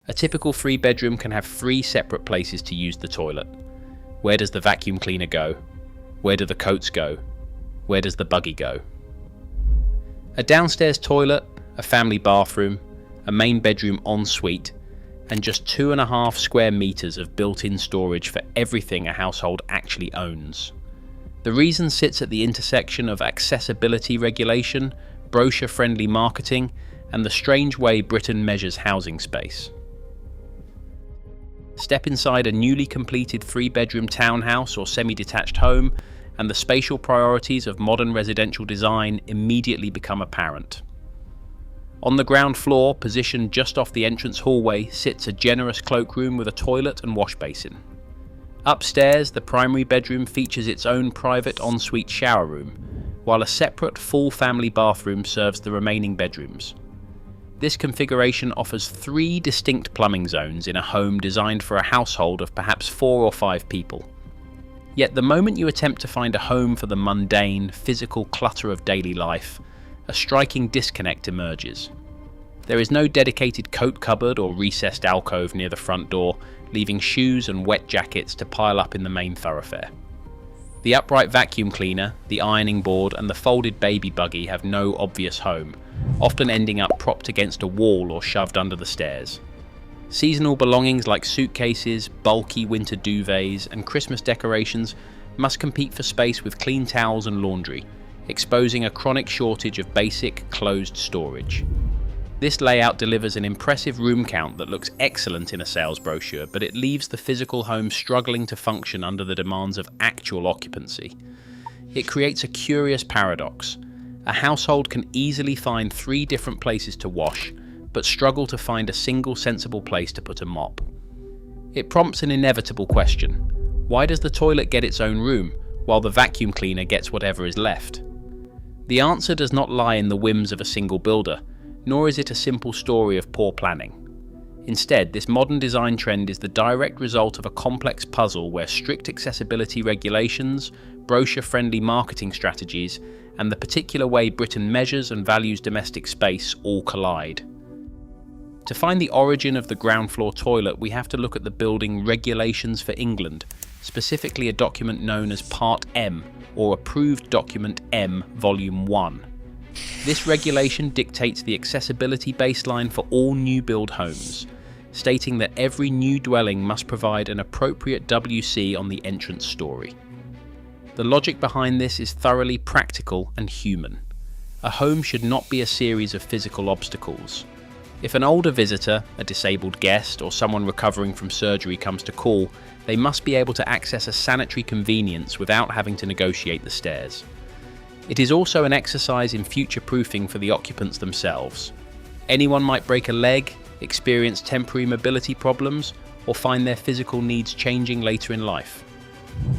A typical 3-bedroom can have 3 separate places to use the toilet. Where does the vacuum cleaner go? Where do the coats go? Where does the buggy go? A downstairs toilet, a family bathroom, a main bedroom ensuite, and just 2.5 square meters of built-in storage for everything a household actually owns. The reason sits at the intersection of accessibility regulation, brochure-friendly marketing, and the strange way Britain measures housing space. Step inside a newly completed 3-bedroom townhouse or semi-detached home, and the spatial priorities of modern residential design immediately become apparent. On the ground floor, positioned just off the entrance hallway, sits a generous cloakroom with a toilet and wash basin. Upstairs, the primary bedroom features its own private ensuite shower room, while a separate full family bathroom serves the remaining bedrooms. This configuration offers 3 distinct plumbing zones in a home designed for a household of perhaps 4 or 5 people. Yet the moment you attempt to find a home for the mundane, physical clutter of daily life, a striking disconnect emerges. There is no dedicated coat cupboard or recessed alcove near the front door, leaving shoes and wet jackets to pile up in the main thoroughfare. The upright vacuum cleaner, the ironing board, and the folded baby buggy have no obvious home, often ending up propped against a wall or shoved under the stairs. Seasonal belongings like suitcases, bulky winter duvets, and Christmas decorations must compete for space with clean towels and laundry, exposing a chronic shortage of basic, closed storage. This layout delivers an impressive room count that looks excellent in a sales brochure, but it leaves the physical home struggling to function under the demands of actual occupancy. It creates a curious paradox. A household can easily find 3 different places to wash, but struggle to find a single sensible place to put a mop. It prompts an inevitable question. Why does the toilet get its own room, while the vacuum cleaner gets whatever is left? The answer does not lie in the whims of a single builder, nor is it a simple story of poor planning. Instead, this modern design trend is the direct result of a complex puzzle where strict accessibility regulations, brochure-friendly marketing strategies, and the particular way Britain measures and values domestic space all collide. To find the origin of the ground floor toilet, we have to look at the building Regulations for England, specifically a document known as Part M, or Approved Document M, Volume 1. This regulation dictates the accessibility baseline for all new build homes, stating that every new dwelling must provide an appropriate WC on the entrance story. The logic behind this is thoroughly practical and human. A home should not be a series of physical obstacles. If an older visitor, a disabled guest, or someone recovering from surgery comes to call, they must be able to access a sanitary convenience without having to negotiate the stairs. It is also an exercise in future-proofing for the occupants themselves. Anyone might break a leg, experience temporary mobility problems, or find their physical needs changing later in life.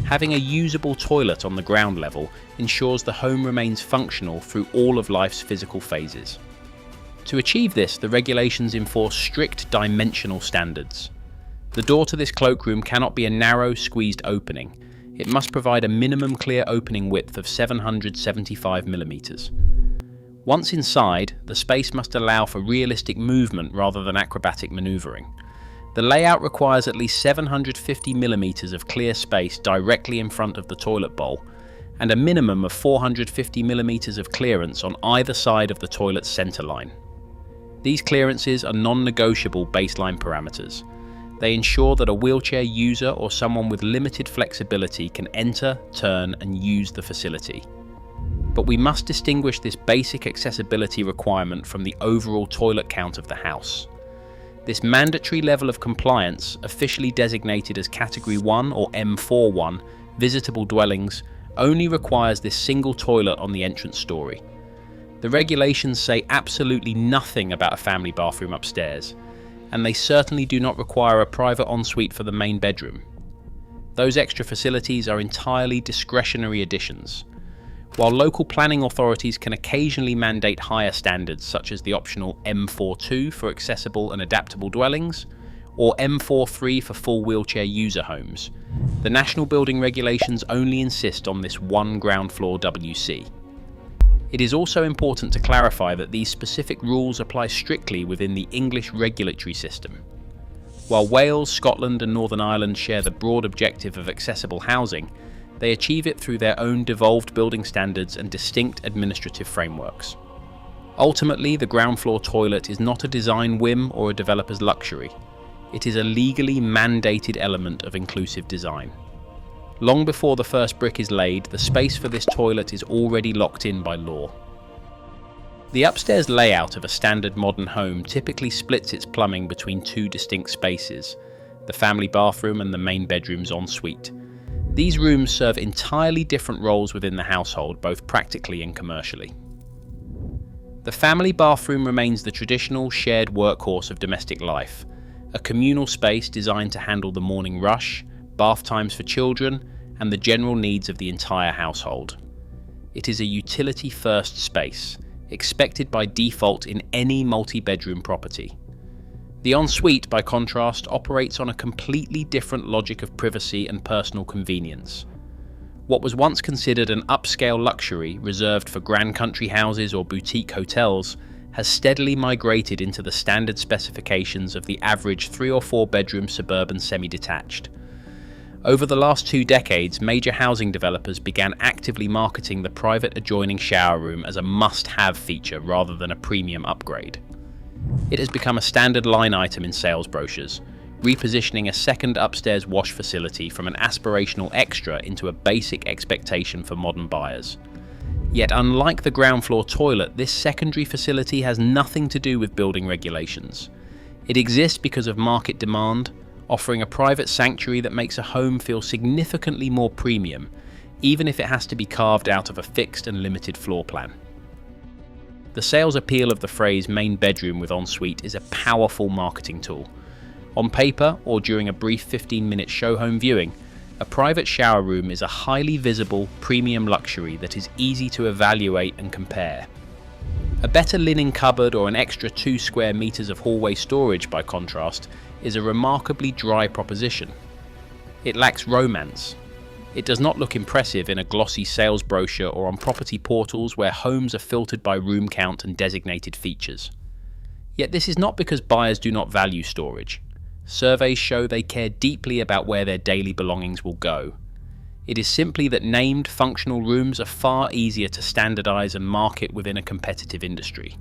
Having a usable toilet on the ground level ensures the home remains functional through all of life's physical phases. To achieve this, the regulations enforce strict dimensional standards. The door to this cloakroom cannot be a narrow, squeezed opening. It must provide a minimum clear opening width of 775 millimeters. Once inside, the space must allow for realistic movement rather than acrobatic maneuvering. The layout requires at least 750 millimeters of clear space directly in front of the toilet bowl, and a minimum of 450 millimeters of clearance on either side of the toilet's center line. These clearances are non-negotiable baseline parameters. They ensure that a wheelchair user or someone with limited flexibility can enter, turn, and use the facility. But we must distinguish this basic accessibility requirement from the overall toilet count of the house. This mandatory level of compliance, officially designated as Category 1 or M41, visitable dwellings, only requires this single toilet on the entrance story. The regulations say absolutely nothing about a family bathroom upstairs, and they certainly do not require a private ensuite for the main bedroom. Those extra facilities are entirely discretionary additions. While local planning authorities can occasionally mandate higher standards, such as the optional M42 for accessible and adaptable dwellings, or M43 for full wheelchair user homes, the national building regulations only insist on this one ground floor WC. It is also important to clarify that these specific rules apply strictly within the English regulatory system. While Wales, Scotland and Northern Ireland share the broad objective of accessible housing, they achieve it through their own devolved building standards and distinct administrative frameworks. Ultimately, the ground floor toilet is not a design whim or a developer's luxury. It is a legally mandated element of inclusive design. Long before the first brick is laid, the space for this toilet is already locked in by law. The upstairs layout of a standard modern home typically splits its plumbing between two distinct spaces, the family bathroom and the main bedroom's ensuite. These rooms serve entirely different roles within the household, both practically and commercially. The family bathroom remains the traditional shared workhorse of domestic life, a communal space designed to handle the morning rush, bath times for children, and the general needs of the entire household. It is a utility-first space, expected by default in any multi-bedroom property. The ensuite, by contrast, operates on a completely different logic of privacy and personal convenience. What was once considered an upscale luxury reserved for grand country houses or boutique hotels has steadily migrated into the standard specifications of the average 3 or 4 bedroom suburban semi-detached. Over the last 2 decades, major housing developers began actively marketing the private adjoining shower room as a must-have feature rather than a premium upgrade. It has become a standard line item in sales brochures, repositioning a second upstairs wash facility from an aspirational extra into a basic expectation for modern buyers. Yet unlike the ground floor toilet, this secondary facility has nothing to do with building regulations. It exists because of market demand, offering a private sanctuary that makes a home feel significantly more premium, even if it has to be carved out of a fixed and limited floor plan. The sales appeal of the phrase main bedroom with ensuite is a powerful marketing tool. On paper, or during a brief 15-minute show home viewing, a private shower room is a highly visible, premium luxury that is easy to evaluate and compare. A better linen cupboard or an extra 2 square meters of hallway storage, by contrast, is a remarkably dry proposition. It lacks romance. It does not look impressive in a glossy sales brochure or on property portals where homes are filtered by room count and designated features. Yet this is not because buyers do not value storage. Surveys show they care deeply about where their daily belongings will go. It is simply that named functional rooms are far easier to standardize and market within a competitive industry.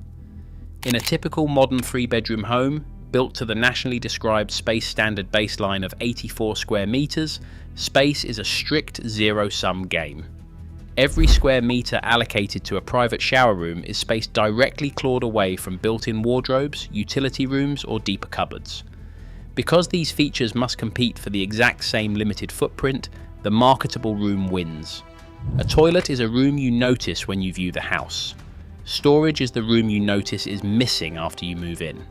In a typical modern 3-bedroom home, built to the nationally described space standard baseline of 84 square meters, space is a strict zero-sum game. Every square meter allocated to a private shower room is spaced directly clawed away from built-in wardrobes, utility rooms, or deeper cupboards. Because these features must compete for the exact same limited footprint, the marketable room wins. A toilet is a room you notice when you view the house. Storage is the room you notice is missing after you move in.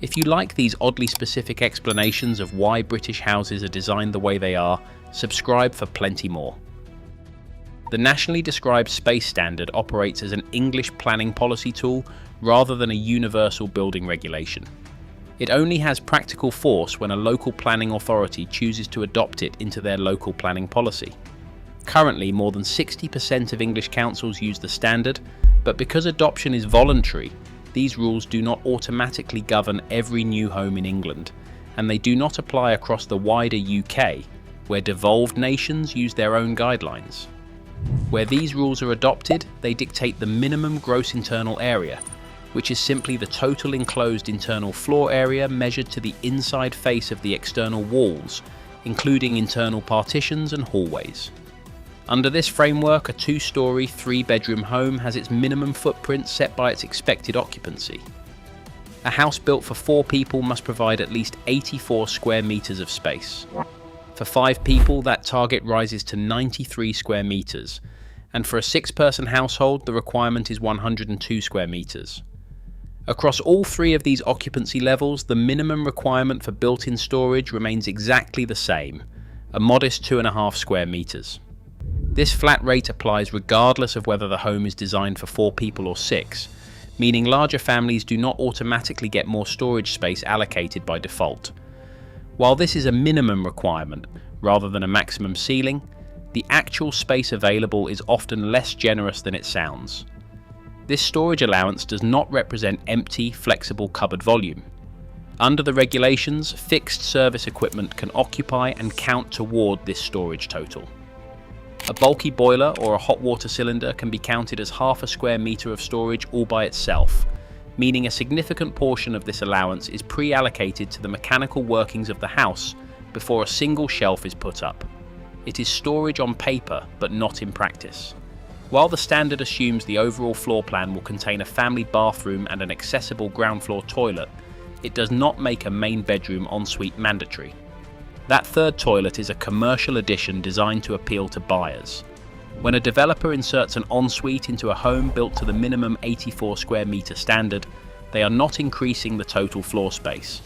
If you like these oddly specific explanations of why British houses are designed the way they are, subscribe for plenty more. The nationally described space standard operates as an English planning policy tool rather than a universal building regulation. It only has practical force when a local planning authority chooses to adopt it into their local planning policy. Currently, more than 60% of English councils use the standard, but because adoption is voluntary, these rules do not automatically govern every new home in England, and they do not apply across the wider UK, where devolved nations use their own guidelines. Where these rules are adopted, they dictate the minimum gross internal area, which is simply the total enclosed internal floor area measured to the inside face of the external walls, including internal partitions and hallways. Under this framework, a 2-story, 3-bedroom home has its minimum footprint set by its expected occupancy. A house built for 4 people must provide at least 84 square meters of space. For 5 people, that target rises to 93 square meters, and for a 6-person household, the requirement is 102 square meters. Across all 3 of these occupancy levels, the minimum requirement for built-in storage remains exactly the same, a modest 2.5 square meters. This flat rate applies regardless of whether the home is designed for 4 people or 6, meaning larger families do not automatically get more storage space allocated by default. While this is a minimum requirement rather than a maximum ceiling, the actual space available is often less generous than it sounds. This storage allowance does not represent empty, flexible cupboard volume. Under the regulations, fixed service equipment can occupy and count toward this storage total. A bulky boiler or a hot water cylinder can be counted as half a square metre of storage all by itself, meaning a significant portion of this allowance is pre-allocated to the mechanical workings of the house before a single shelf is put up. It is storage on paper, but not in practice. While the standard assumes the overall floor plan will contain a family bathroom and an accessible ground floor toilet, it does not make a main bedroom ensuite mandatory. That third toilet is a commercial addition designed to appeal to buyers. When a developer inserts an ensuite into a home built to the minimum 84 square metre standard, they are not increasing the total floor space.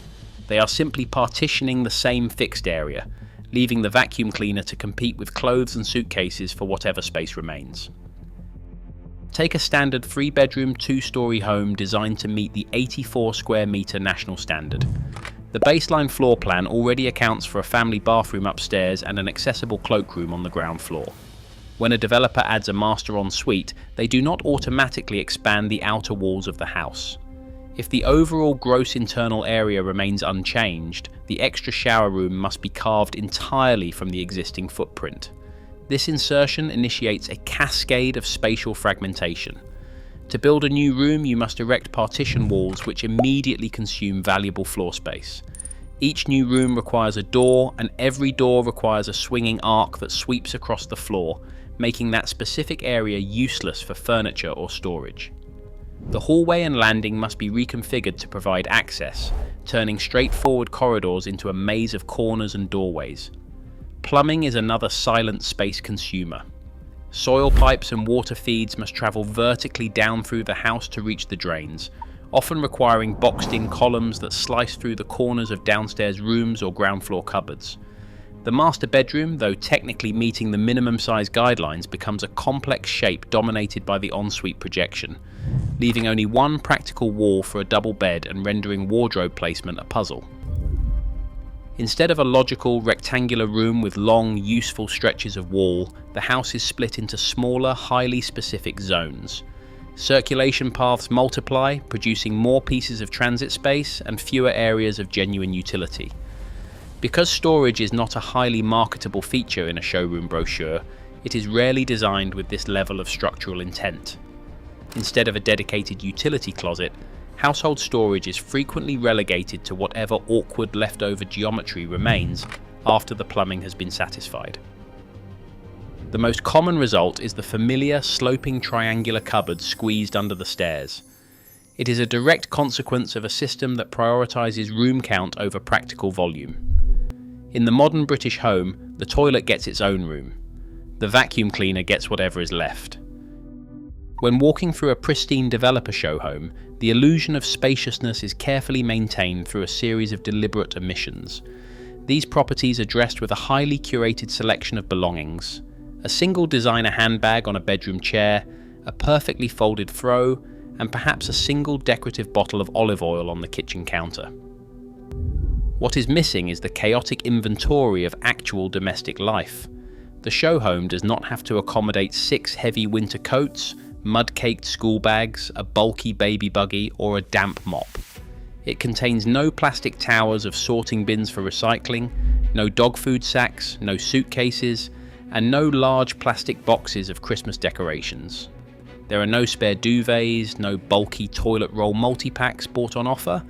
They are simply partitioning the same fixed area, leaving the vacuum cleaner to compete with clothes and suitcases for whatever space remains. Take a standard 3-bedroom, 2-storey home designed to meet the 84 square metre national standard. The baseline floor plan already accounts for a family bathroom upstairs and an accessible cloakroom on the ground floor. When a developer adds a master ensuite, they do not automatically expand the outer walls of the house. If the overall gross internal area remains unchanged, the extra shower room must be carved entirely from the existing footprint. This insertion initiates a cascade of spatial fragmentation. To build a new room, you must erect partition walls which immediately consume valuable floor space. Each new room requires a door, and every door requires a swinging arc that sweeps across the floor, making that specific area useless for furniture or storage. The hallway and landing must be reconfigured to provide access, turning straightforward corridors into a maze of corners and doorways. Plumbing is another silent space consumer. Soil pipes and water feeds must travel vertically down through the house to reach the drains, often requiring boxed-in columns that slice through the corners of downstairs rooms or ground floor cupboards. The master bedroom, though technically meeting the minimum size guidelines, becomes a complex shape dominated by the ensuite projection, leaving only one practical wall for a double bed and rendering wardrobe placement a puzzle. Instead of a logical rectangular room with long, useful stretches of wall, the house is split into smaller, highly specific zones. Circulation paths multiply, producing more pieces of transit space and fewer areas of genuine utility. Because storage is not a highly marketable feature in a showroom brochure, it is rarely designed with this level of structural intent. Instead of a dedicated utility closet, household storage is frequently relegated to whatever awkward leftover geometry remains after the plumbing has been satisfied. The most common result is the familiar sloping triangular cupboard squeezed under the stairs. It is a direct consequence of a system that prioritizes room count over practical volume. In the modern British home, the toilet gets its own room. The vacuum cleaner gets whatever is left. When walking through a pristine developer show home, the illusion of spaciousness is carefully maintained through a series of deliberate omissions. These properties are dressed with a highly curated selection of belongings: a single designer handbag on a bedroom chair, a perfectly folded throw, and perhaps a single decorative bottle of olive oil on the kitchen counter. What is missing is the chaotic inventory of actual domestic life. The show home does not have to accommodate 6 heavy winter coats, mud-caked school bags, a bulky baby buggy, or a damp mop. It contains no plastic towers of sorting bins for recycling, no dog food sacks, no suitcases, and no large plastic boxes of Christmas decorations. There are no spare duvets, no bulky toilet roll multi-packs bought on offer,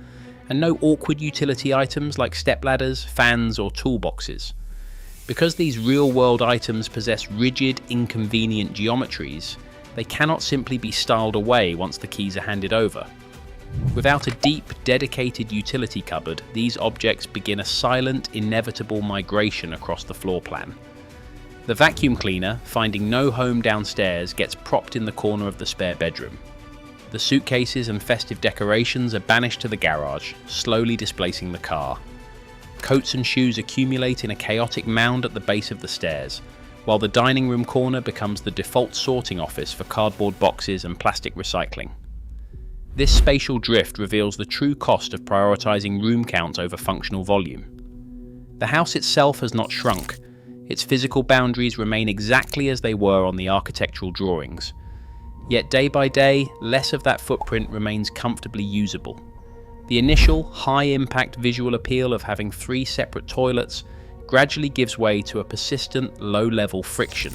and no awkward utility items like stepladders, fans, or toolboxes. Because these real-world items possess rigid, inconvenient geometries, they cannot simply be styled away once the keys are handed over. Without a deep, dedicated utility cupboard, these objects begin a silent, inevitable migration across the floor plan. The vacuum cleaner, finding no home downstairs, gets propped in the corner of the spare bedroom. The suitcases and festive decorations are banished to the garage, slowly displacing the car. Coats and shoes accumulate in a chaotic mound at the base of the stairs, while the dining room corner becomes the default sorting office for cardboard boxes and plastic recycling. This spatial drift reveals the true cost of prioritizing room count over functional volume. The house itself has not shrunk. Its physical boundaries remain exactly as they were on the architectural drawings. Yet day by day, less of that footprint remains comfortably usable. The initial, high-impact visual appeal of having 3 separate toilets gradually gives way to a persistent, low-level friction,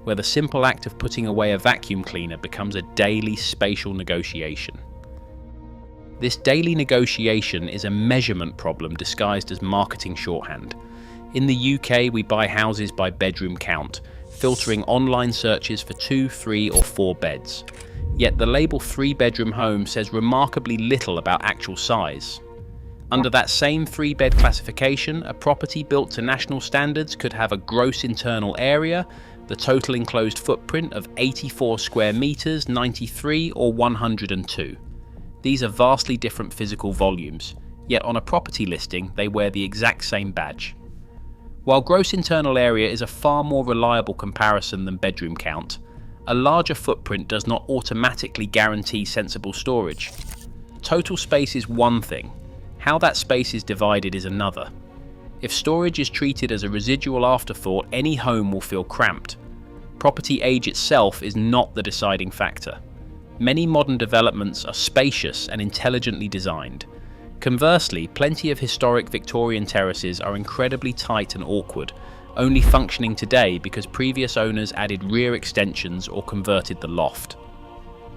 where the simple act of putting away a vacuum cleaner becomes a daily spatial negotiation. This daily negotiation is a measurement problem disguised as marketing shorthand. In the UK, we buy houses by bedroom count, filtering online searches for 2, 3, or 4 beds. Yet the label 3-bedroom home says remarkably little about actual size. Under that same 3-bed classification, a property built to national standards could have a gross internal area, the total enclosed footprint of 84 square meters, 93, or 102. These are vastly different physical volumes, yet on a property listing they wear the exact same badge. While gross internal area is a far more reliable comparison than bedroom count, a larger footprint does not automatically guarantee sensible storage. Total space is one thing, how that space is divided is another. If storage is treated as a residual afterthought, any home will feel cramped. Property age itself is not the deciding factor. Many modern developments are spacious and intelligently designed. Conversely, plenty of historic Victorian terraces are incredibly tight and awkward, only functioning today because previous owners added rear extensions or converted the loft.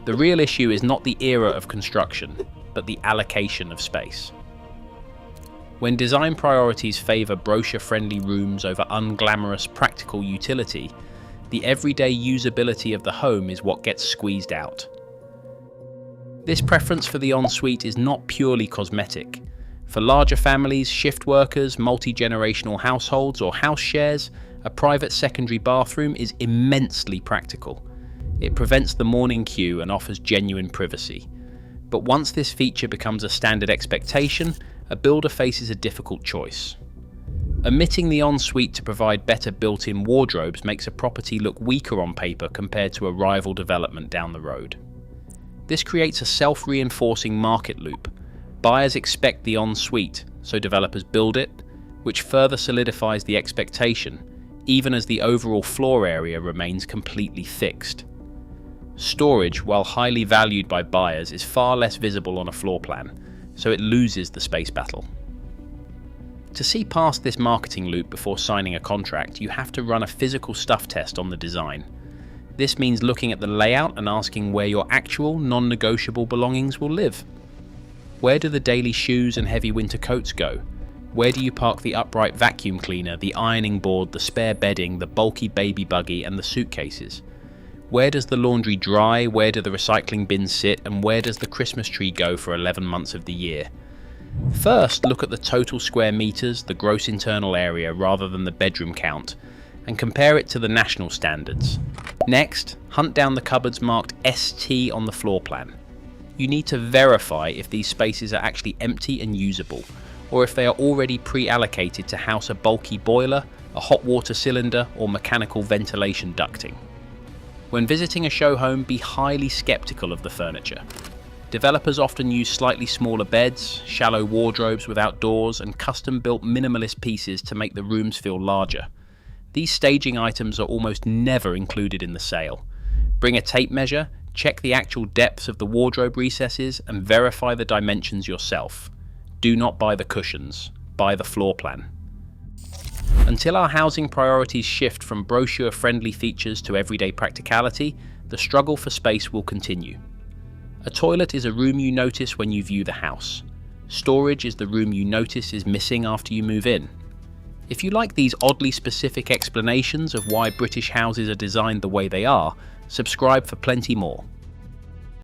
The real issue is not the era of construction, but the allocation of space. When design priorities favour brochure-friendly rooms over unglamorous practical utility, the everyday usability of the home is what gets squeezed out. This preference for the ensuite is not purely cosmetic. For larger families, shift workers, multi-generational households, or house shares, a private secondary bathroom is immensely practical. It prevents the morning queue and offers genuine privacy. But once this feature becomes a standard expectation, a builder faces a difficult choice. Omitting the ensuite to provide better built-in wardrobes makes a property look weaker on paper compared to a rival development down the road. This creates a self-reinforcing market loop. Buyers expect the ensuite, so developers build it, which further solidifies the expectation, even as the overall floor area remains completely fixed. Storage, while highly valued by buyers, is far less visible on a floor plan, so it loses the space battle. To see past this marketing loop before signing a contract, you have to run a physical stuff test on the design. This means looking at the layout and asking where your actual, non-negotiable belongings will live. Where do the daily shoes and heavy winter coats go? Where do you park the upright vacuum cleaner, the ironing board, the spare bedding, the bulky baby buggy, and the suitcases? Where does the laundry dry? Where do the recycling bins sit? And where does the Christmas tree go for 11 months of the year? First, look at the total square meters, the gross internal area, rather than the bedroom count, and compare it to the national standards. Next, hunt down the cupboards marked ST on the floor plan. You need to verify if these spaces are actually empty and usable, or if they are already pre-allocated to house a bulky boiler, a hot water cylinder, or mechanical ventilation ducting. When visiting a show home, be highly skeptical of the furniture. Developers often use slightly smaller beds, shallow wardrobes without doors, and custom-built minimalist pieces to make the rooms feel larger. These staging items are almost never included in the sale. Bring a tape measure, check the actual depths of the wardrobe recesses, and verify the dimensions yourself. Do not buy the cushions, buy the floor plan. Until our housing priorities shift from brochure-friendly features to everyday practicality, the struggle for space will continue. A toilet is a room you notice when you view the house. Storage is the room you notice is missing after you move in. If you like these oddly specific explanations of why British houses are designed the way they are, subscribe for plenty more.